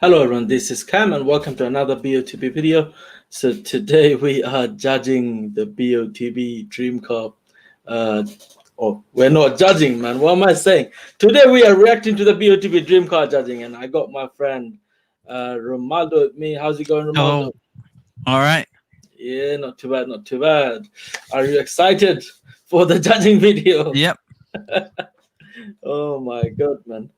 Hello everyone, this is Cam and welcome to another BOTB video. So today we are judging the BOTB Dream Car. We're not judging, man. What am I saying? Today we are reacting to the BOTB Dream Car judging, and I got my friend Romaldo with me. How's it going, Romaldo? Hello. All right. Yeah, not too bad, not too bad. Are you excited for the judging video? Yep. Oh my god, man.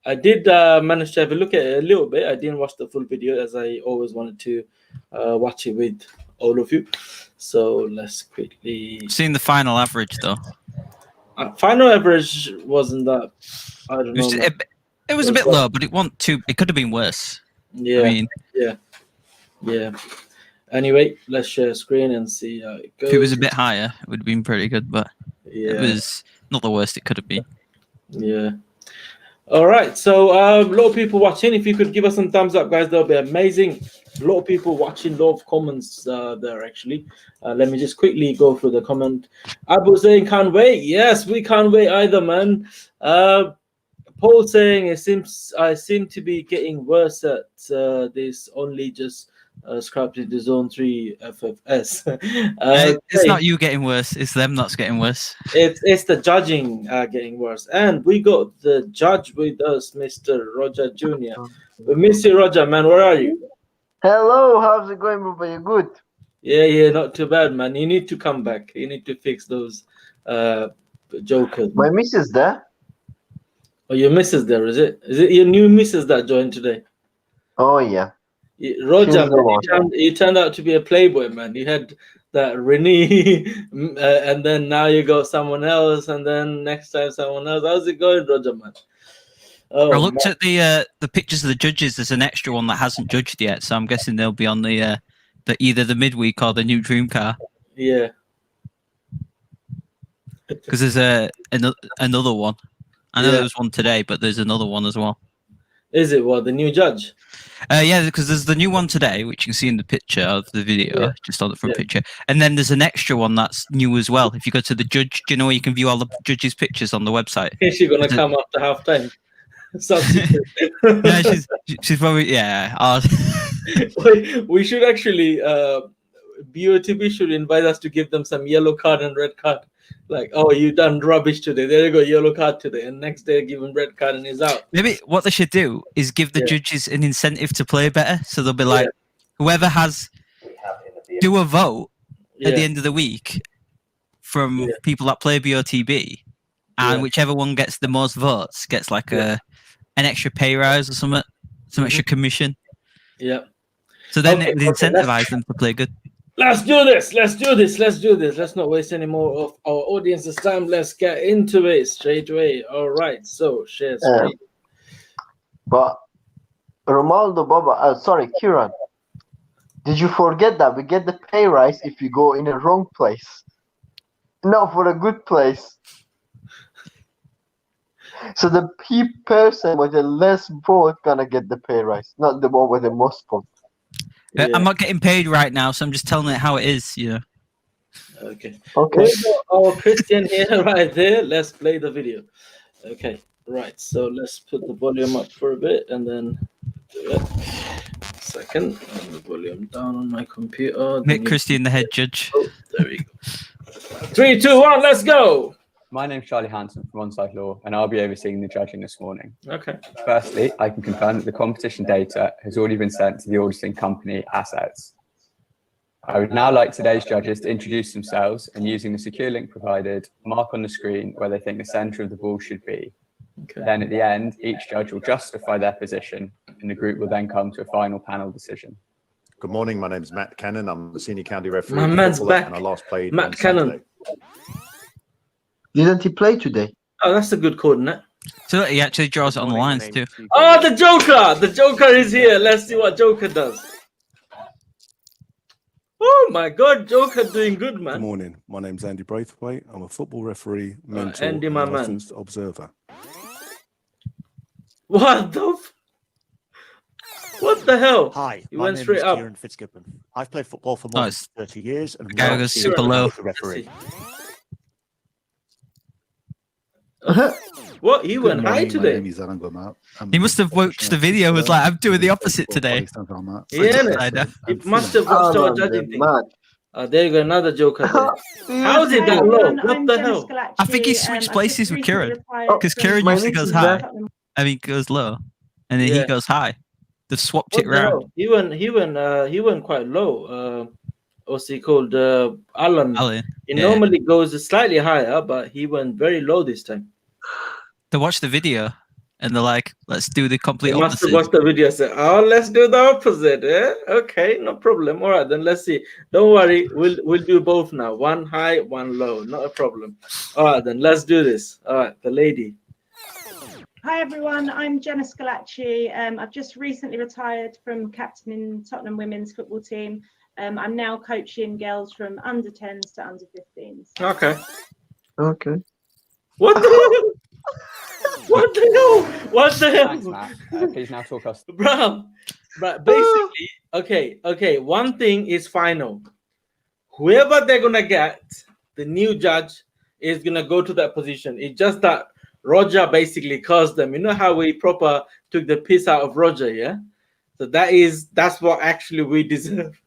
I did manage to have a look at it a little bit. I didn't watch the full video as I always wanted to watch it with all of you. So let's quickly... Seen the final average, though. Final average wasn't that... I don't know. It was a bit low, but it wasn't too... It could have been worse. Yeah. I mean... Yeah. Anyway, let's share screen and see how it goes. If it was a bit higher, it would have been pretty good, but yeah, it was not the worst it could have been. Yeah. All right, so a lot of people watching. If you could give us some thumbs up, guys, that would be amazing. A lot of people watching, a lot of comments there, actually. Let me just quickly go through the comment. Abu saying, can't wait. Yes, we can't wait either, man. Paul saying, I seem to be getting worse at this, only just scrapped the Zone 3 FFS. It's not you getting worse, it's them that's getting worse. It's the judging getting worse. And we got the judge with us, Mr. Roger Jr. We miss you, Roger, man. Where are you? Hello, how's it going, bro? You good? Yeah, not too bad, man. You need to come back. You need to fix those jokers. My missus there? Oh, your missus there, is it? Is it your new missus that joined today? Oh, yeah. Roger, man, you turned out to be a playboy, man. You had that Renee, and then now you got someone else, and then next time someone else. How's it going, Roger, man? Oh, I looked at the pictures of the judges. There's an extra one that hasn't judged yet, so I'm guessing they'll be on the either the midweek or the new dream car. Yeah. Because there's another one. I know there was one today, but there's another one as well. Is it what, the new judge? Yeah, because there's the new one today, which you can see in the picture of the video, just on the front picture. And then there's an extra one that's new as well. If you go to the judge, do you know where you can view all the judges' pictures on the website? Is she going to come after halftime? Yeah, she's probably, yeah. We should actually, BOTB should invite us to give them some yellow card and red card. Like, oh, you done rubbish today. There you go, yellow card today. And next day, give him red card and he's out. Maybe what they should do is give the judges an incentive to play better. So they'll be like, whoever do a vote at the end of the week from people that play BOTB, and whichever one gets the most votes gets like an extra pay rise or something, some extra commission. Yeah. So then they incentivize them to play good. Let's do this. Let's not waste any more of our audience's time. Let's get into it straight away. All right. So, share screen. But Romaldo, Baba, sorry, Kieran, did you forget that we get the pay rise if you go in the wrong place? No, for a good place. So the person with the less vote gonna get the pay rise, not the one with the most vote. Yeah. I'm not getting paid right now, so I'm just telling it how it is, Okay. Okay. Our Christian here, right there. Let's play the video. Okay. Right. So let's put the volume up for a bit and then do it. Second, and the volume down on my computer. Make Christian the head judge. Oh, there we go. 3, 2, 1. Let's go. My name's Charlie Hanson from Onside Law, and I'll be overseeing the judging this morning. Okay. Firstly, I can confirm that the competition data has already been sent to the auditing company Assets. I would now like today's judges to introduce themselves and, using the secure link provided, mark on the screen where they think the centre of the ball should be. Okay. Then at the end, each judge will justify their position, and the group will then come to a final panel decision. Good morning, my name is Matt Cannon. I'm the senior county referee. My man's back. And I last played Matt Cannon. Didn't he play today? Oh, that's a good coordinate. So he actually draws it on the lines too. Oh, the Joker! The Joker is here. Let's see what Joker does. Oh my God, Joker doing good, man. Good morning. My name's Andy Braithwaite. I'm a football referee, mentor, Andy, my and man. licensed observer. What the? What the hell? Hi, You my went name straight is up. Kieran Fitzgibbon. I've played football for more than 30 years and guy I'm goes a super low. referee. What? He went high My today. name is Hasan Goma. He must have watched the video. Was like, I'm doing the opposite today. Yeah, he must have watched our judging thing. There you go, another joker there. How is it that low? What the hell? I think he switched places with Kieran because Kieran my usually niece goes is high. there. I mean, goes low, and then he goes high. They've swapped What it the around. hell? He went quite low. What's he called? Alan. He normally goes slightly higher, but he went very low this time. They watch the video and they're like, let's do the complete He must have opposite. watched the video and said, oh, let's do the opposite. Okay, no problem. All right, then let's see. Don't worry, we'll do both now. One high, one low. Not a problem. All right, then let's do this. All right, the lady. Hi everyone, I'm Jenna Scalacci. I've just recently retired from captaining Tottenham women's football team. I'm now coaching girls from under 10s to under 15s. Okay. Okay. What the hell? What the hell? What the hell? Thanks, Matt. Please now talk us. Bro, but basically, okay. One thing is final. Whoever they're gonna get, the new judge is gonna go to that position. It's just that Roger basically caused them. You know how we proper took the piss out of Roger, yeah? So that's what actually we deserve.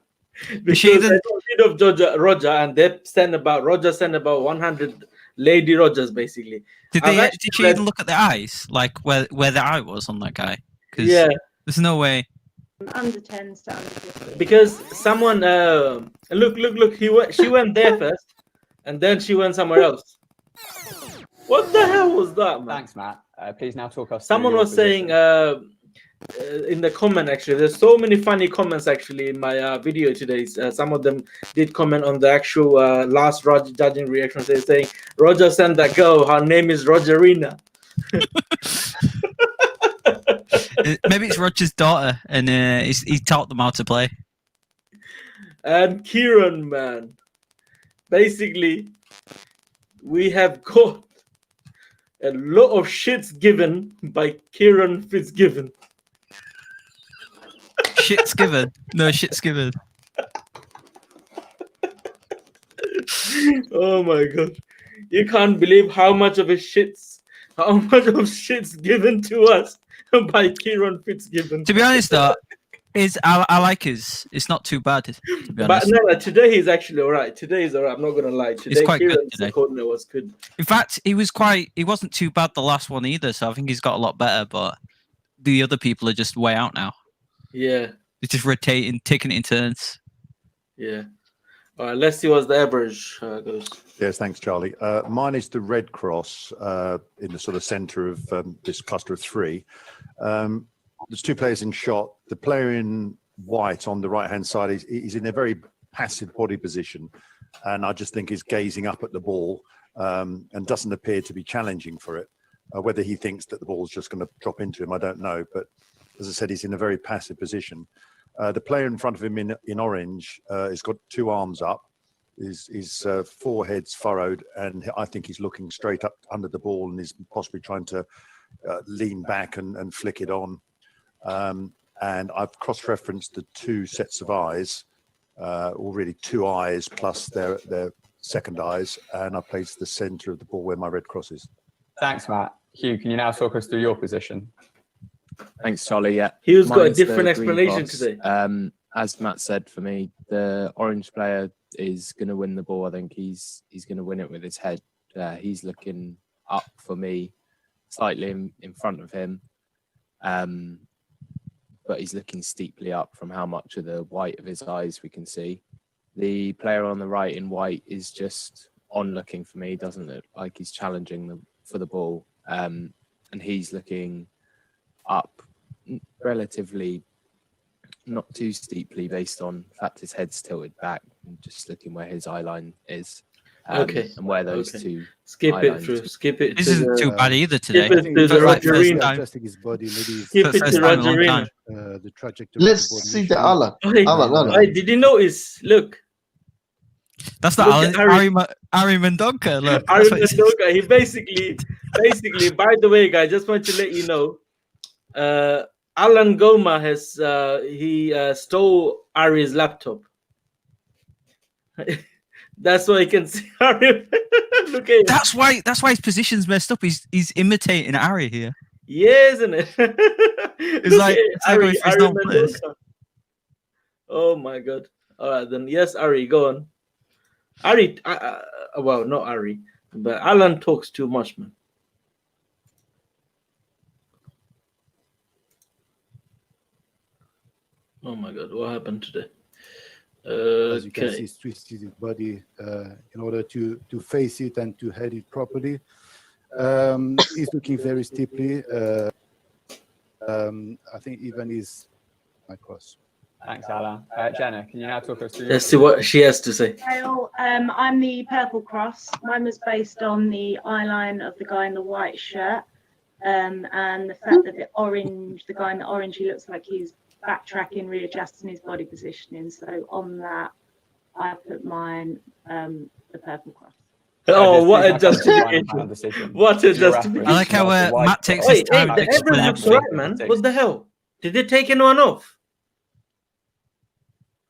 Because they got rid of Roger and Roger sent about 100 lady Rogers basically. Did you even look at the eyes, like where the eye was on that guy? Yeah, there's no way. Under 10s to under 15s. Because someone look, she went there first, and then she went somewhere else. What the hell was that, man? Thanks, Matt. Please now talk us. Someone was saying in the comment, actually, there's so many funny comments actually in my video today. Some of them did comment on the actual last Roger judging reaction. They're saying Roger sent that girl. Her name is Rogerina. Maybe it's Roger's daughter, and he taught them how to play. And Kieran, man, basically, we have got a lot of shits given by Kieran Fitzgibbon. Shit's given. No shit's given. Oh my god. You can't believe how much of shit's given to us by Kieran Fitzgibbon. To be honest though, I like his. It's not too bad, to be honest. But no, today he's actually alright. Today he's alright. I'm not gonna lie. Today quite Kieran's good today. corner was good. In fact, he wasn't too bad the last one either, so I think he's got a lot better, but the other people are just way out now. Yeah. They're just rotating, taking it in turns. Yeah. All right, let's see what the average goes. Yes, thanks, Charlie. Mine is the red cross in the sort of centre of this cluster of three. There's two players in shot. The player in white on the right-hand side is in a very passive body position, and I just think he's gazing up at the ball and doesn't appear to be challenging for it. Whether he thinks that the ball's just going to drop into him, I don't know. But as I said, he's in a very passive position. The player in front of him in orange has got two arms up, his forehead's furrowed, and I think he's looking straight up under the ball and is possibly trying to lean back and flick it on. And I've cross-referenced the two sets of eyes, or really two eyes plus their second eyes, and I placed the centre of the ball where my red cross is. Thanks, Matt. Hugh, can you now talk us through your position? Thanks, Charlie. Yeah, Hugh's got a different explanation today. As Matt said, for me, the orange player is going to win the ball. I think he's going to win it with his head. He's looking up for me, slightly in front of him, but he's looking steeply up from how much of the white of his eyes we can see. The player on the right in white is just on looking for me. Doesn't look like he's challenging for the ball, and he's looking up relatively not too steeply based on the fact his head's tilted back and just looking where his eye line is. Okay. And where those two skip it through. Skip it. This isn't too bad either today. Skip it to the Rogerina. Adjusting his body, maybe Skip it to Rogerina. The trajectory. Let's see the Alan. Hey, did you notice? Look. That's not Alan. Ari Mendonca. Look. Ari Mendonca. He basically, by the way, guys, just want to let you know, Alan Goma has he stole Ari's laptop. That's why you can see Harry. Look at him. That's why his position's messed up. He's imitating Harry here. Yeah, isn't it? It's like Harry Mendoza. Oh my god. All right then. Yes, Ari, go on. Ari, well, not Ari, but Alan talks too much, man. Oh my god, what happened today? As you can see, he's twisted his body in order to face it and to head it properly. He's looking very steeply. I think even he's my cross. Thanks, Alan. Jenna, can you now talk us through? Let's see what she has to say. Well, I'm the purple cross. Mine was based on the eye line of the guy in the white shirt, and the fact that the guy in the orange, he looks like he's backtracking, readjusting his body positioning. So on that, I put mine the purple cross. Oh, what a justification! What a justification! I like how Matt takes his time to the explain average looks right, man. What the hell? Did they take anyone off?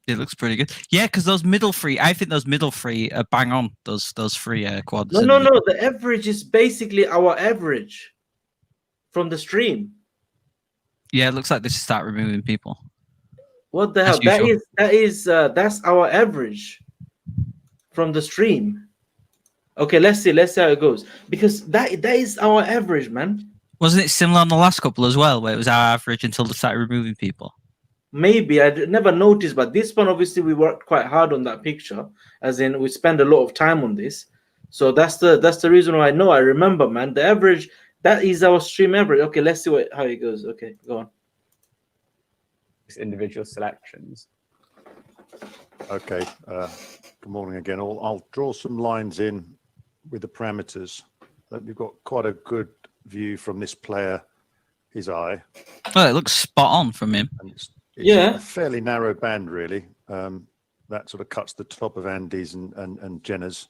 It looks pretty good. Yeah, because those middle three, I think those middle three are bang on. Those three quads. No. The average is basically our average from the stream. Yeah, it looks like they should start removing people. What the hell? That's our average from the stream. Okay, let's see how it goes, because that is our average, man. Wasn't it similar on the last couple as well, where it was our average until they started removing people? Maybe I never noticed, but this one obviously we worked quite hard on that picture, as in we spend a lot of time on this. So that's the reason why I remember, man. The average, that is our stream average. Okay, let's see how it goes. Okay, go on. Individual selections. Okay. Good morning again. I'll draw some lines in with the parameters. We've got quite a good view from this player, his eye. Oh, it looks spot on from him. And it's yeah, a fairly narrow band, really. That sort of cuts the top of Andy's and Jenna's.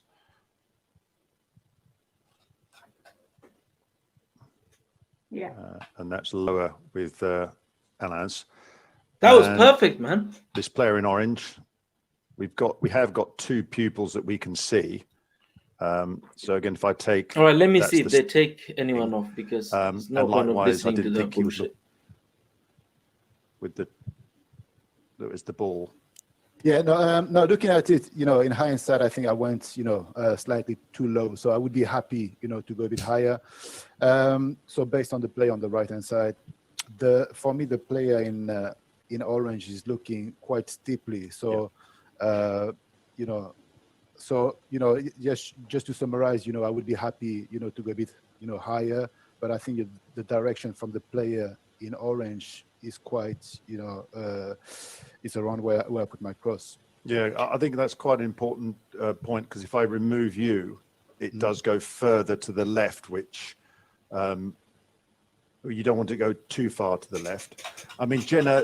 Yeah. And that's lower with Alan's. That was perfect, man. This player in orange, we have got two pupils that we can see. So again, if I take, all right, let me see if they take anyone off, because it's not and likewise, I didn't think he was with that was the ball. Yeah, no. Looking at it, in hindsight, I think I went, slightly too low. So I would be happy, to go a bit higher. So based on the play on the right hand side, for me the player in orange is looking quite steeply. So, just to summarize, I would be happy, to go a bit, higher. But I think the direction from the player in orange is quite, it's around where I put my cross. Yeah, I think that's quite an important point, because if I remove you, it does go further to the left, which you don't want to go too far to the left. I mean, Jenna,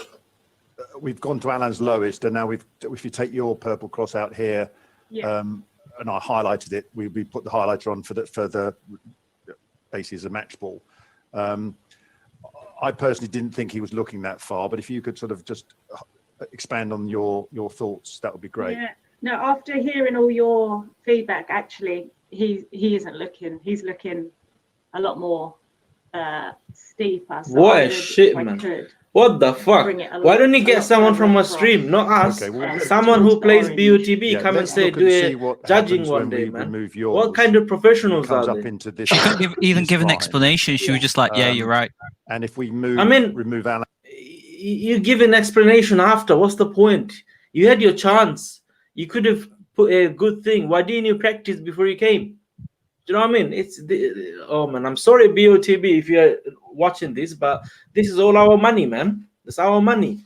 we've gone to Alan's lowest, and now if you take your purple cross out here, and I highlighted it, we put the highlighter on for the basically as a match ball. I personally didn't think he was looking that far, but if you could sort of just expand on your thoughts, that would be great. Yeah. No, after hearing all your feedback, actually, he isn't looking. He's looking a lot more steeper. So what a shit, man. What the fuck? Why don't you get someone from a stream, not us? Okay, well, someone who plays BOTB, come and say, do a judging one day, man. What kind of professionals are they? She couldn't even give an explanation. She was just like, yeah, you're right. And if we remove Alan. You give an explanation after. What's the point? You had your chance. You could have put a good thing. Why didn't you practice before you came? Do you know what I mean? Oh man, I'm sorry, BOTB, if you're watching this, but this is all our money, man. It's our money.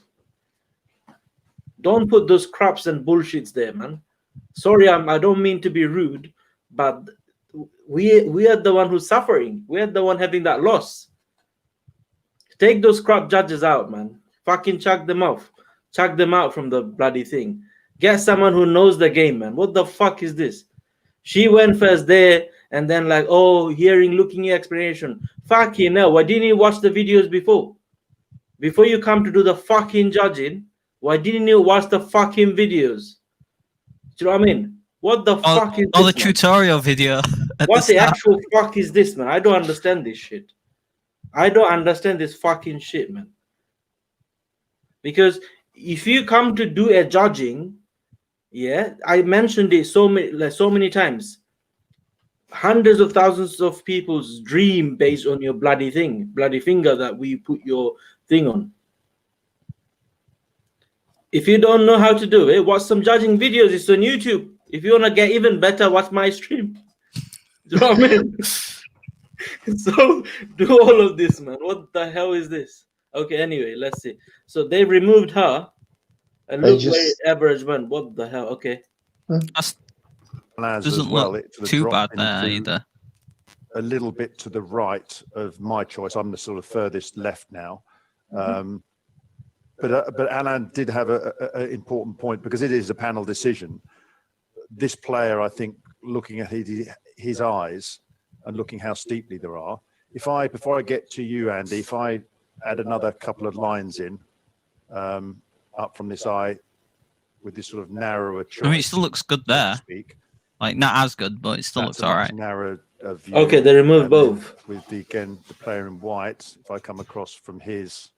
Don't put those craps and bullshits there, man. Sorry, I don't mean to be rude, but we are the one who's suffering. We are the one having that loss. Take those crap judges out, man. Fucking chuck them off. Chuck them out from the bloody thing. Get someone who knows the game, man. What the fuck is this? She went first there, and then like, oh, looking at explanation. Fucking hell, why didn't you watch the videos before? Before you come to do the fucking judging, why didn't you watch the fucking videos? Do you know what I mean? What the fuck is or this, the man? tutorial video. What the actual fuck is this, man? I don't understand this shit. I don't understand this fucking shit, man. Because if you come to do a judging, yeah, I mentioned it so many times. Hundreds of thousands of people's dream based on your bloody finger that we put your thing on. If you don't know how to do it, watch some judging videos. It's on YouTube. If you want to get even better, watch my stream. Do you know what I mean? So do all of this, man. What the hell is this? Okay, anyway, let's see. So they removed her. And look where average man. What the hell? Okay. Doesn't look too bad there either. A little bit to the right of my choice. I'm the sort of furthest left now. But Alan did have an important point, because it is a panel decision. This player, I think, looking at his eyes and looking how steeply there are. Before I get to you, Andy, if I add another couple of lines in up from this eye with this sort of narrower choice. I mean, it still looks good there. Like not as good, but it still looks all right. Narrow view. Okay, they removed both. With the player in white, if I come across from his,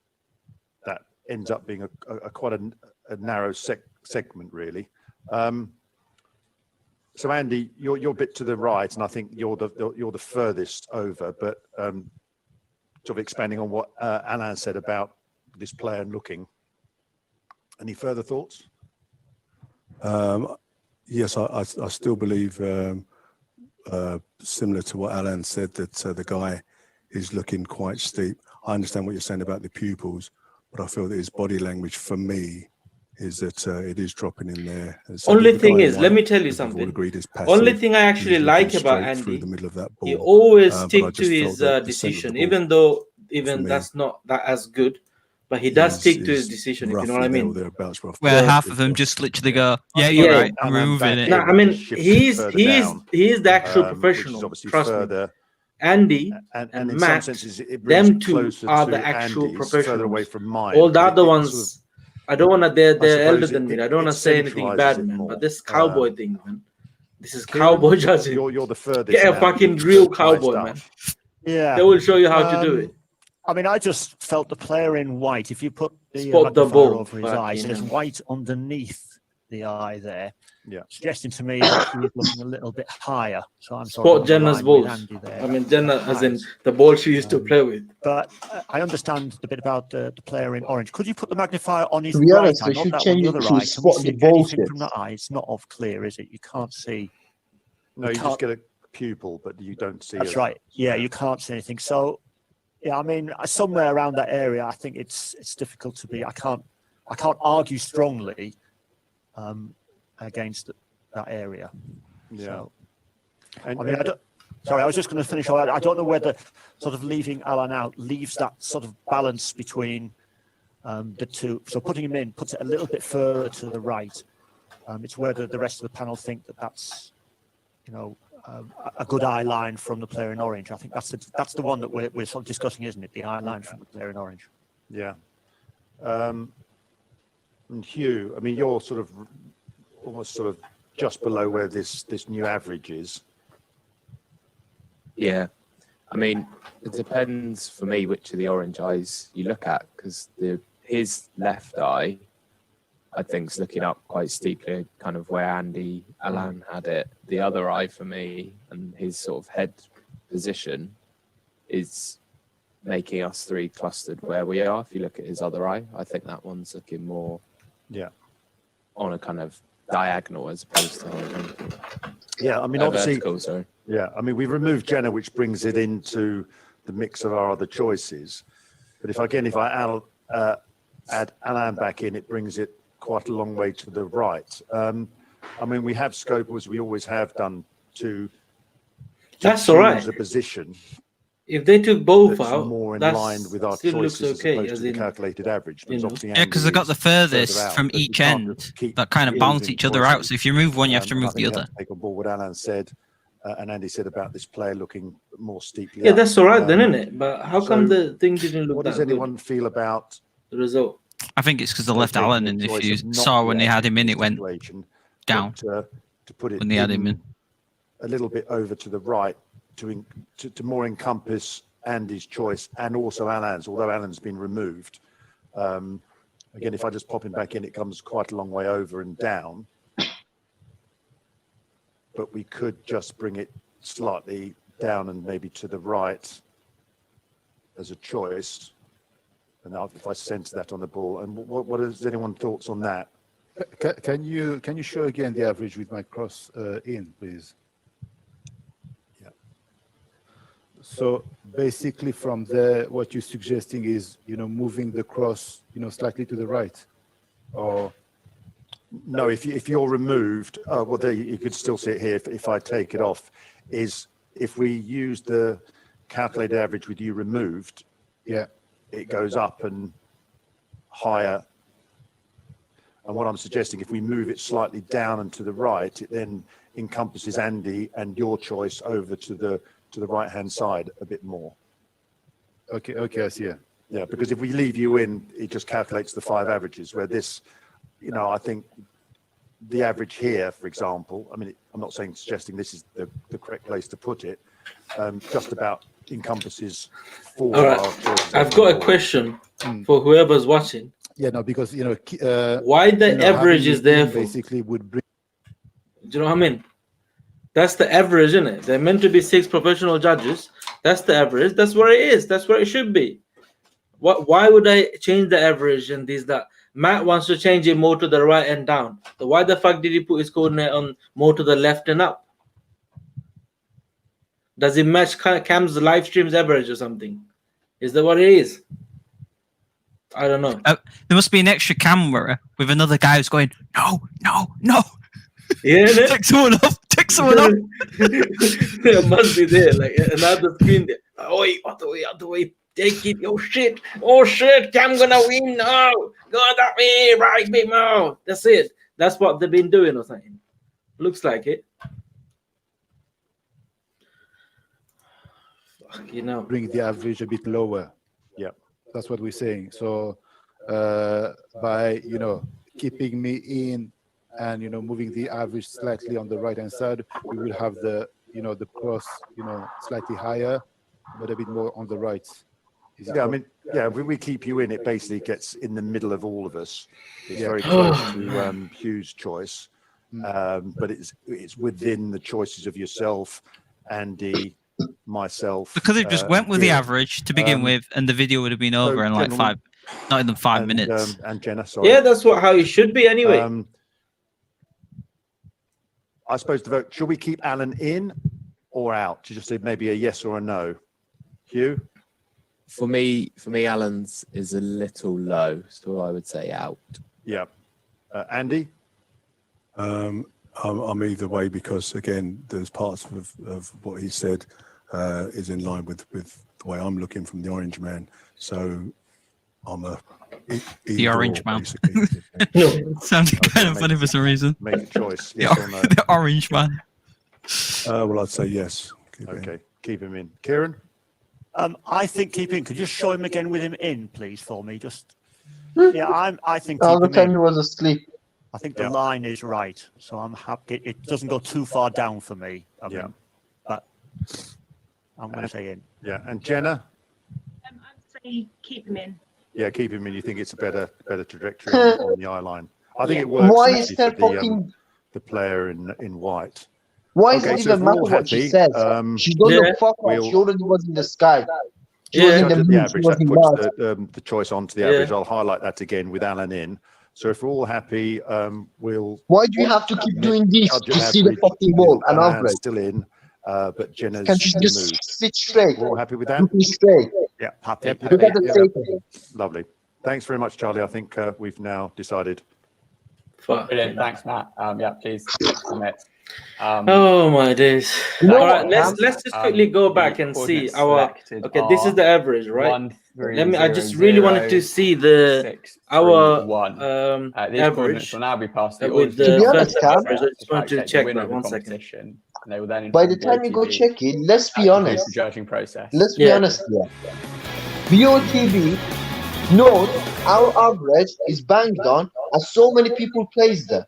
that ends up being quite a narrow segment, really. So Andy, you're a bit to the right, and I think you're the furthest over. But sort of expanding on what Alain said about this player and looking. Any further thoughts? Yes, I still believe, similar to what Alan said, that the guy is looking quite steep. I understand what you're saying about the pupils, but I feel that his body language, for me, is that it is dropping in there. So only thing is, let me tell you something. Only thing I actually like about Andy, he always stick to his decision, even though that's not that as good. But he does stick to his decision, if you know what I mean. Where half of them just literally go, yeah, you're right, I'm removing it. No, I mean, he's the actual professional. Trust me. Andy and Matt, them two are the actual professionals. All the other ones, I don't want to, they're elder than me. I don't want to say anything bad, man. But this cowboy thing, man. This is cowboy judging. You're the furthest. Get a fucking real cowboy, man. Yeah. They will show you how to do it. I mean, I just felt the player in white, if you put the spot the ball over his eyes, there's white underneath the eye there, suggesting to me that he was looking a little bit higher. So I'm sort spot Jenna's balls. I mean, Jenna, as in the ball she used to play with. But I understand the bit about the player in orange. Could you put the magnifier on his right honest, eye, not that change on the it other to eye? spot the ball From that eye, it's not off clear, is it? You can't see. No, you just get a pupil, but you don't see. That's right. Yeah, you can't see anything. So. Yeah, I mean, somewhere around that area, I think it's difficult to be. I can't argue strongly against that area. Yeah. So, I mean, I was just going to finish. I don't know whether sort of leaving Alan out leaves that sort of balance between the two. So putting him in puts it a little bit further to the right. It's whether the rest of the panel think that that's, you know, a good eye line from the player in orange. I think that's the one that we're sort of discussing, isn't it? The eye line from the player in orange. Yeah. And Hugh, I mean, you're sort of almost sort of just below where this new average is. Yeah. I mean, it depends for me which of the orange eyes you look at, because his left eye, I think, is looking up quite steeply, kind of where Andy Alan had it. The other eye for me and his sort of head position is making us three clustered where we are. If you look at his other eye, I think that one's looking more on a kind of diagonal as opposed to horizontal. Yeah, I mean, obviously, vertical, sorry. Yeah, I mean, we've removed Jenna, which brings it into the mix of our other choices. But if I add Alan back in, it brings it quite a long way to the right. I mean, we have scope, as we always have done, to that's all right. The position. If they took both out, more in line with our choices okay, as opposed to the calculated average. Yeah, because they got the furthest from each end that kind of balance each other out. So if you remove one, you have to remove the other. Take on board what Alan said, and Andy said about this player looking more steeply. Yeah, that's all right then, isn't it? But how come the thing didn't look? What does anyone feel about the result? I think it's because they left Alan, and if you saw when they had him in, it went down. to put it When they add him in. a little bit over to the right to more encompass Andy's choice and also Alan's, although Alan's been removed. Again, if I just pop him back in, it comes quite a long way over and down. But we could just bring it slightly down and maybe to the right as a choice. And if I centre that on the ball, and what is anyone's thoughts on that? Can you show again the average with my cross in, please? Yeah. So basically, from there, what you're suggesting is, moving the cross, slightly to the right, or no? If you're removed, well, there you could still see it here. If I take it off, is if we use the calculated average with you removed, yeah, it goes up and higher. And what I'm suggesting, if we move it slightly down and to the right, it then encompasses Andy and your choice over to the right-hand side a bit more. Okay, I see. Yeah, because if we leave you in, it just calculates the 5 averages, where this, I think the average here, for example, I mean, I'm not suggesting this is the correct place to put it, just about encompasses 4 All of right. our choices. I've got a question for whoever's watching. Yeah, no, because why the average is there for? Basically would bring. Do you know what I mean? That's the average, isn't it? They're meant to be 6 professional judges. That's the average. That's where it is. That's where it should be. Why would I change the average and that? Matt wants to change it more to the right and down. So why the fuck did he put his coordinate on more to the left and up? Does it match Cam's live stream's average or something? Is that what it is? I don't know. There must be an extra camera with another guy who's going, no. Yeah, Take someone off. It must be there, like another screen there. Oi, other way. Take it. Oh shit, Cam gonna win now. Go that way, right, big mouth. That's it. That's what they've been doing or something. Looks like it. Fuck, Bring the average a bit lower. Yeah, that's what we're saying. So by keeping me in and moving the average slightly on the right hand side, we will have the the cross slightly higher, but a bit more on the right. Yeah, I mean, yeah, when we keep you in, it basically gets in the middle of all of us. It's very close to Hugh's choice, but it's within the choices of yourself, Andy, myself. Because it just went with the average to begin with, and the video would have been over in like not even 5 minutes. And Jenna, sorry. Yeah, that's how it should be anyway. I suppose the vote, should we keep Alan in or out? To just say maybe a yes or a no. Hugh? For me, Alan's is a little low, so I would say out. Yeah. Andy? I'm either way because, again, there's parts of what he said is in line with the way I'm looking from the Orange Man. So I'm the Orange Man. No. Sounded kind of funny for some reason. Make a choice. Yes or no? The Orange Man. Well, I'd say yes. Keep him in. Kieran? I think keep him. Could you show him again with him in, please, for me? Just I think all the keep him time in. he was asleep. I think the line is right, so I'm happy. It doesn't go too far down for me. But I'm going to say in. Yeah, and Jenna? I'd say keep him in. Yeah, keep him in. You think it's a better trajectory on the eye line? I think it works. Why is that for fucking the player in white? Why is it even matter what she says? She don't know fuck off. She already was in the sky. She was in the moon. She was in Mars. The choice onto the average. I'll highlight that again with Alan in. So if we're all happy, we'll. Why do you have to keep doing this to see the fucking ball and average? Still in, but Jenna's can she just moved. sit straight? We're all happy with that. Straight. Yeah, happy. Look at the Lovely. Thanks very much, Charlie. I think we've now decided. Brilliant. Thanks, Matt. Yeah, please submit. Oh my days! All right, let's just quickly go back and see our. Okay, this is the average, right? Let me. I just really wanted to see our these average will now be passed with to be honest, average. I just wanted to check that 1 second. They will then by the time you go check it, let's be honest. The judging process. Let's be honest here. BOTB knows our average is banged on, and so many people plays there.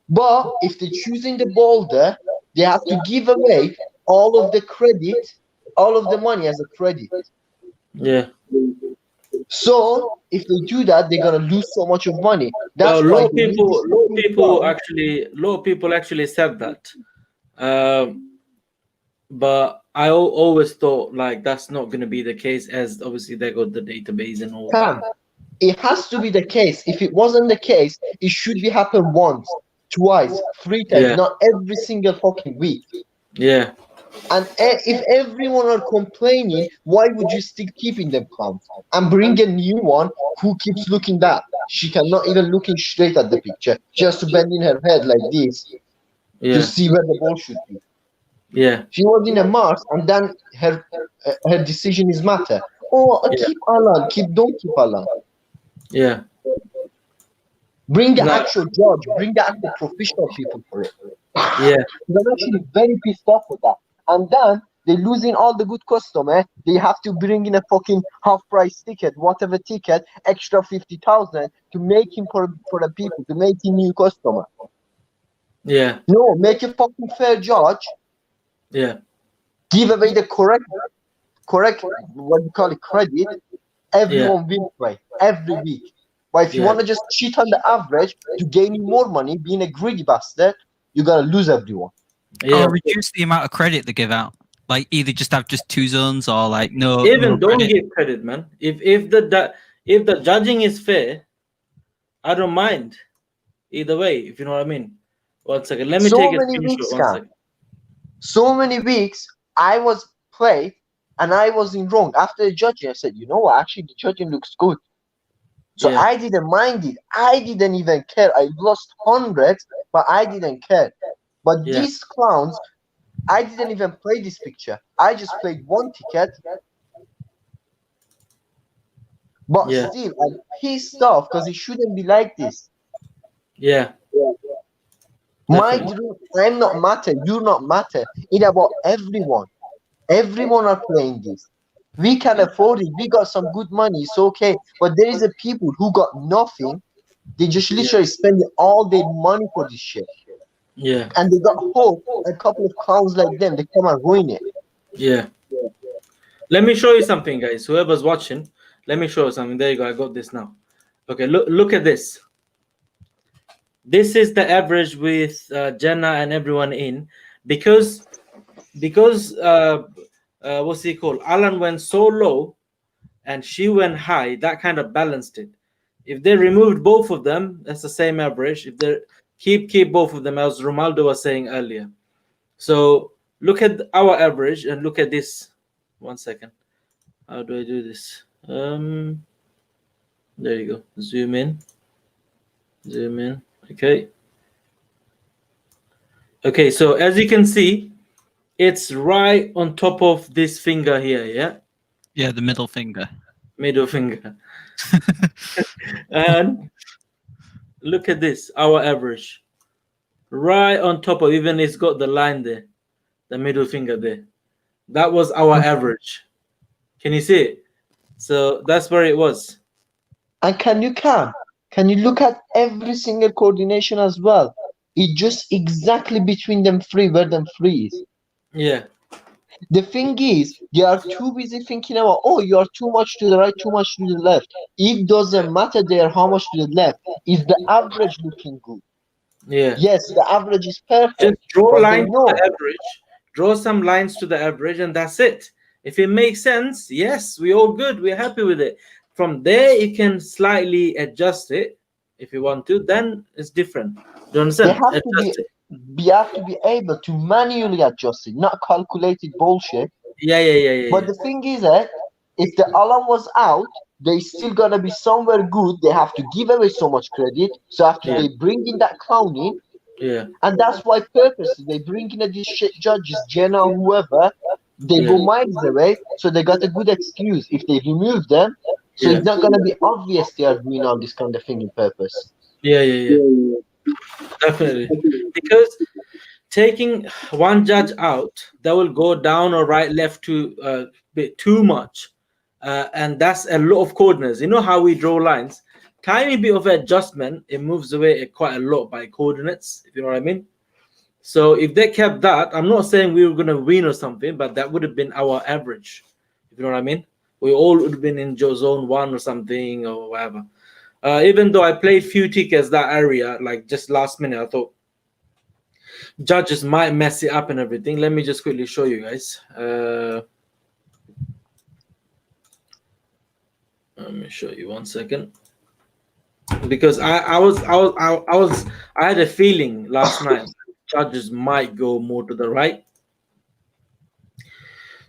But if they're choosing the boulder, they have to give away all of the credit, all of the money as a credit. Yeah. So if they do that, they're gonna lose so much of money. That's Well, why they need this a lot of people actually said that. But I always thought like that's not going to be the case, as obviously they got the database and all that. It has to be the case. If it wasn't the case, it should be happen once, twice, 3 times, not every single fucking week. Yeah. And if everyone are complaining, why would you still keeping them calm and bring a new one who keeps looking that? She cannot even looking straight at the picture, just bending her head like this to see where the ball should be. Yeah. She was in a Mars, and then her decision is matter. Oh, keep Alan, don't keep Alan. Yeah. Bring the actual judge, bring the actual professional people for it. Yeah. I'm actually very pissed off with that. And then they're losing all the good customer. They have to bring in a fucking half-price ticket, whatever ticket, extra 50,000 to make him for the people, to make him new customer. Yeah. No, make a fucking fair judge. Yeah. Give away the correct, what you call it, credit. Everyone wins by every week. But if you want to just cheat on the average to gain more money, being a greedy bastard, you gotta lose everyone. Yeah. Or reduce the amount of credit they give out. Like either just have just 2 zones or like no. Even don't give credit, man. If the judging is fair, I don't mind. Either way, if you know what I mean. 1 second. Let me take a screenshot. 1 second. So many weeks I was played and I was in wrong. After the judging, I said, you know what? Actually, the judging looks good. So I didn't mind it. I didn't even care. I lost hundreds, but I didn't care. But these clowns, I didn't even play this picture. I just played 1 ticket. But still, I'm pissed off because it shouldn't be like this. Yeah. My dream, I'm not matter. You're not matter. It's about everyone. Everyone are playing this. We can afford it. We got some good money. It's okay. But there is a people who got nothing. They just literally spending all their money for this shit. Yeah. And they got hope. A couple of clowns like them, they come and ruin it. Yeah. Let me show you something, guys. Whoever's watching, let me show you something. There you go. I got this now. Okay. Look at this. This is the average with Jenna and everyone in, because what's he called? Alan went so low and she went high. That kind of balanced it. If they removed both of them, that's the same average. If they keep both of them, as Romaldo was saying earlier. So look at our average and look at this. 1 second. How do I do this? There you go. Zoom in. Okay. Okay, so as you can see, it's right on top of this finger here, yeah? Yeah, the middle finger. Middle finger. And look at this, our average. Right on top of, even it's got the line there, the middle finger there. That was our average. Can you see it? So that's where it was. And can you look at every single coordination as well? It's just exactly between them 3 where them 3 is. Yeah. The thing is, they are too busy thinking about, oh, you are too much to the right, too much to the left. It doesn't matter there how much to the left. Is the average looking good? Yeah. Yes, the average is perfect. Just draw lines to the average. Draw some lines to the average, and that's it. If it makes sense, yes, we're all good. We're happy with it. From there, you can slightly adjust it if you want to. Then it's different. Do you understand? We have to be able to manually adjust it, not calculated bullshit. Yeah. But the thing is that if the alarm was out, they still gonna be somewhere good. They have to give away so much credit. So after they bring in that clown in, and that's why purposely they bring in these shit judges, Jenna, whoever, they go miles away, so they got a good excuse if they remove them. So it's not gonna be obvious they are doing all this kind of thing on purpose. Yeah. Definitely. Because taking one judge out, that will go down or right, left to bit too much. And that's a lot of corners. You know how we draw lines? tiny bit of adjustment, it moves away quite a lot by coordinates, if you know what I mean. So if they kept that, I'm not saying we were going to win or something, but that would have been our average, if you know what I mean. We all would have been in zone 1 or something or whatever. Even though I played few tickets that area, like just last minute, I thought judges might mess it up and everything. Let me just quickly show you guys. Let me show you 1 second, because I had a feeling last night judges might go more to the right.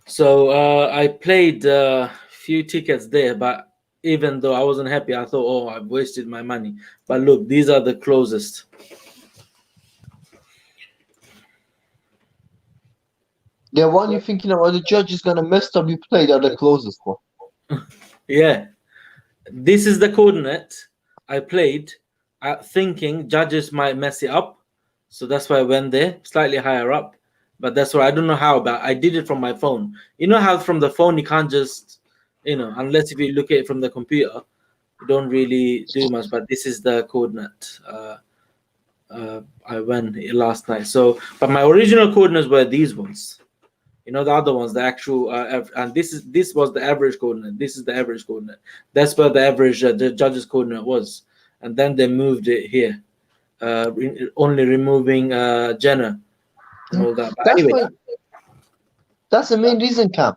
So I played a few tickets there, but even though I wasn't happy, I thought, oh, I've wasted my money. But look, these are the closest. The one you're thinking about, the judge is gonna mess up, you played are the closest one. Yeah, this is the coordinate I played, thinking judges might mess it up, so that's why I went there, slightly higher up. But that's why I don't know how, but I did it from my phone. You know how from the phone you can't just, unless if you look at it from the computer, you don't really do much. But this is the coordinate I went last night. So, but my original coordinates were these ones. The other ones, the actual, and this was the average coordinate. This is the average coordinate. That's where the average, the judge's coordinate was. And then they moved it here, only removing Jenna and all that. But anyway, that's the main reason, Cam.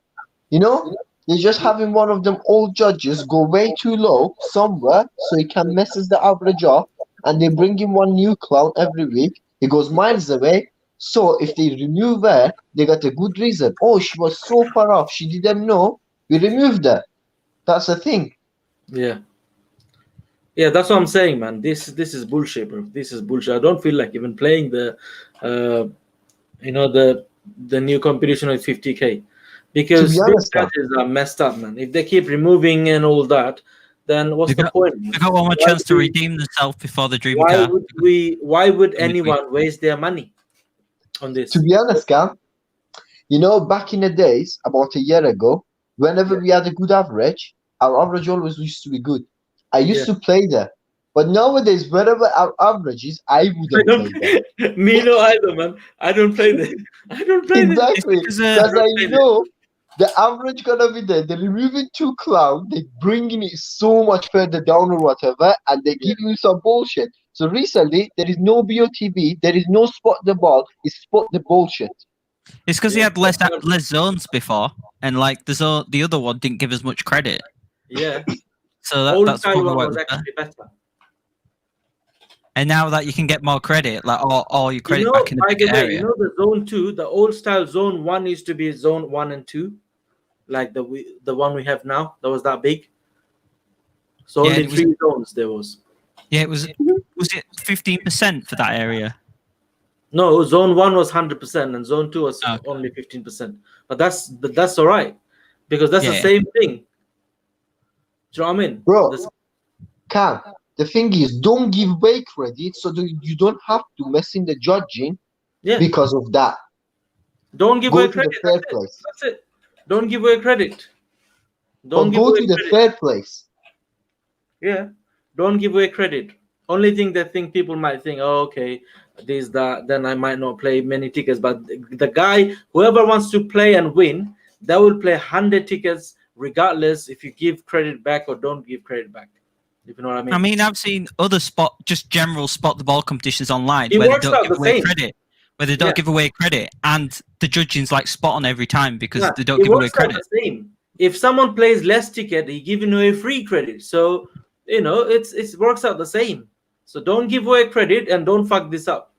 They're just having one of them old judges go way too low somewhere so he can messes the average up, and they bring him one new clown every week. He goes miles away. So if they remove her, they got a good reason. Oh, she was so far off, she didn't know. We removed her. That's the thing. Yeah, that's what I'm saying, man. This is bullshit, bro. This is bullshit. I don't feel like even playing the the new competition with 50k, because these judges are messed up, man. If they keep removing and all that, then what's the point? They got one more chance to redeem themselves before the dream car. Why would anyone waste their money on this? To be honest, Cam, back in the days, about a year ago, whenever we had a good average, our average always used to be good. I used to play there. But nowadays, wherever our average is, I wouldn't play there. Me no either, man. I don't play there. I don't play there. Exactly. Because I know the average gonna be there. They're removing 2 clown, they're bringing it so much further down or whatever, and they give you some bullshit. So recently, there is no BOTB, there is no spot the ball, it's spot the bullshit. It's because he had less zones before, and like the other one didn't give as much credit. Yeah. So that's probably why was actually better. And now that you can get more credit, like all your credit back in the big area. The zone 2, the old style zone 1 used to be zone 1 and 2, like the one we have now. That was that big. So only 3 zones there was. Yeah, was it 15% for that area? No, zone 1 was 100%, and zone 2 was only 15%. But that's all right, because that's the same thing. Do you know what I mean, bro? Cam, the thing is, don't give away credit so that you don't have to mess in the judging because of that. Don't give away credit. That's it. Don't give away credit. Don't go to the fair place. Yeah, don't give away credit. Only thing people might think, oh, okay, then I might not play many tickets. But the guy, whoever wants to play and win, they will play 100 tickets regardless if you give credit back or don't give credit back. If you know what I mean. I mean, I've seen other general spot the ball competitions online where they don't give away credit. Where they don't give away credit, and the judging's like spot on every time because they don't give away credit. The same. If someone plays less ticket, he giving away free credit. So it works out the same. So don't give away credit and don't fuck this up.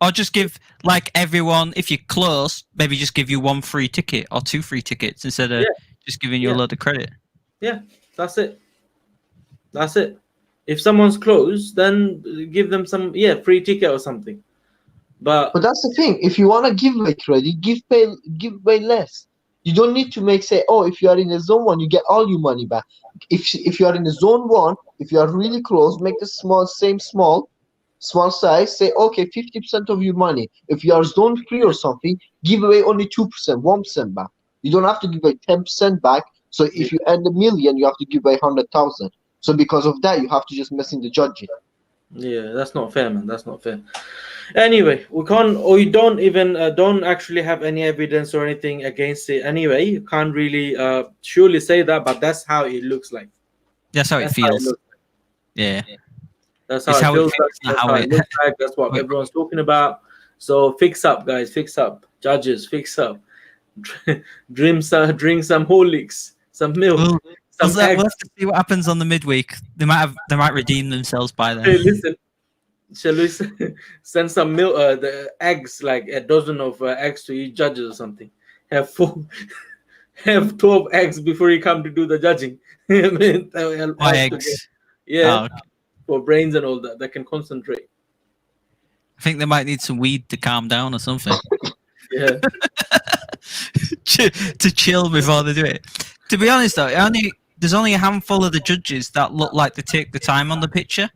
Or just give like everyone, if you're close, maybe just give you 1 free ticket or 2 free tickets instead of just giving you a load of credit. Yeah, that's it. That's it. If someone's close, then give them some free ticket or something. But that's the thing. If you want to give away credit, give away less. You don't need to say, oh, if you are in the zone 1, you get all your money back. If you are in the zone 1, if you are really close, make the small size. Say, okay, 50% of your money. If you are zone 3 or something, give away only 2%, 1% back. You don't have to give away 10% back. So if you earn $1 million, you have to give away 100,000. So because of that, you have to just mess in the judging. Yeah, that's not fair, man. That's not fair. Anyway, we can't, or you don't even don't actually have any evidence or anything against it. Anyway, you can't really surely say that, but that's how it looks like. That's how it feels. looks like. Yeah. That's how it feels like. That's how it looks like. That's what everyone's talking about. So fix up, guys. Fix up. Judges, fix up. Drink some Horlicks, some milk. We'll have to see what happens on the midweek. They might redeem themselves by then. Hey, listen. Shall we send some milk, the eggs, like a dozen of eggs to each judges or something? Have 12 eggs before you come to do the judging. I mean, Why eggs? Yeah, for brains and all that. They can concentrate. I think they might need some weed to calm down or something. Yeah. To chill before they do it. To be honest, though, there's only a handful of the judges that look like they take the time on the picture.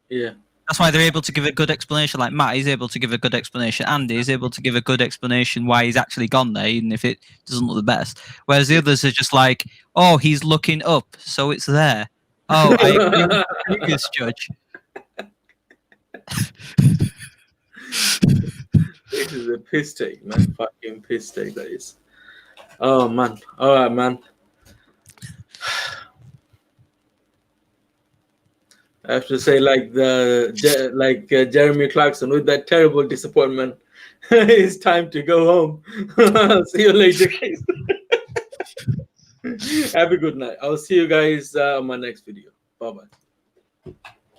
Yeah. That's why they're able to give a good explanation. Like Matt is able to give a good explanation. Andy is able to give a good explanation why he's actually gone there, even if it doesn't look the best. Whereas the others are just like, oh, he's looking up, so it's there. Oh, I agree with the previous judge. This is a piss take, man. Fucking piss take, that is. Oh, man. All right, man. I have to say, like Jeremy Clarkson, with that terrible disappointment, it's time to go home. See you later, guys. Have a good night. I'll see you guys on my next video. Bye-bye.